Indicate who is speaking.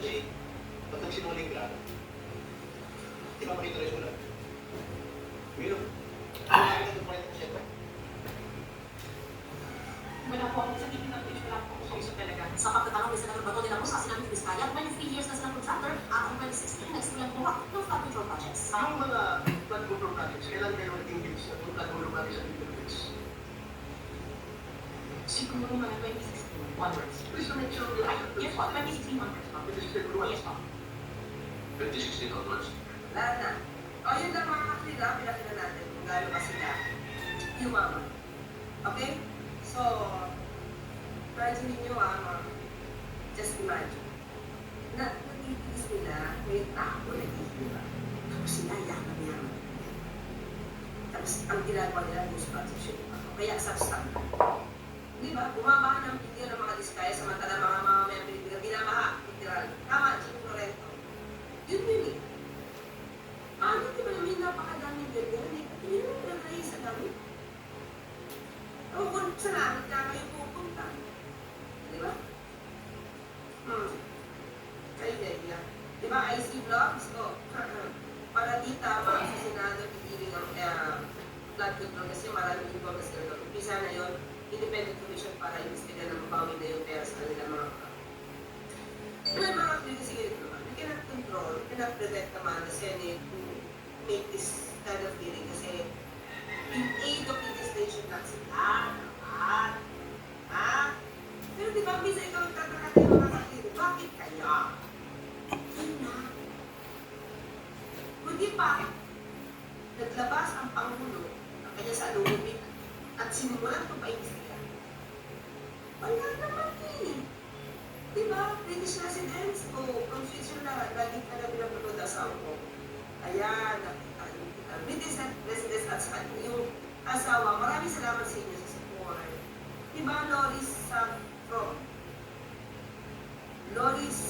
Speaker 1: Kasi, pag nagsinungaling ka, ipapakita rin mo lang. Meron. Kailangan ka pa rin ako siyempre.
Speaker 2: Wala po akong sabihin ng pitch, wala po akong kausap talaga. Sa pagtatanong ni Senator Bato de la Rosa, sinabi ni Vizcaya, 23 years na silang contractor, at ang 2016, nagsimulang buwak ng flood control projects.
Speaker 1: Yung mga flood control projects, kailan kayo nag-engage na flood control projects sa Philippines?
Speaker 2: Siguro mga 2016 onwards.
Speaker 1: Please to make sure you
Speaker 2: Ay, yes po, 2016 onwards po. Yes po.
Speaker 1: 2016 onwards.
Speaker 3: Lahat na. O yun lang mga kapatid, pinakita natin kung gaano ba sila yumaman. Okay? So, imagine nyo just imagine. Natitiis nila, may tao naghihiwa. Tapos sila yaman. Tapos ang ginagawa nila, news project kaya substandard. Di ba? Bumaba ng video ng mga diskaya samantala mga mamamayan Pilipino, binabaha, literal. Tama, Jim Florento. Yun yun eh. Di ba namin napakadaming ganyan eh? Hindi naman nagkahi sa dami. O kung sa langit ka kayo pupunta. Di ba? Kaya idea. Di ba, IC vlogs? O, para di tama sa Senado, pipiling ang flood control kasi maraming involved kasi ito. Umpisa na yun, independent commission para imbestigan na mabawin na yung pera sa kanila mga may mga critics ito naman. You cannot control, you cannot prevent naman the Senate to make this kind of hearing kasi in aid of legislation lang sila. Pero di ba, bisa ikaw nagtataka tayo mga kapatid, bakit kaya? Yun na. Kundi bakit naglabas ang Pangulo ng kanya sa alumni at sinimulan ito pa-imbestigan? Wala naman eh. Diba? British residents o from Switzerland, lagi ka na pinapanood asawa ko. Ayan, nakita niyo kita. British residents at sa yung asawa, maraming salamat sa inyo sa support. Diba, Loris from Loris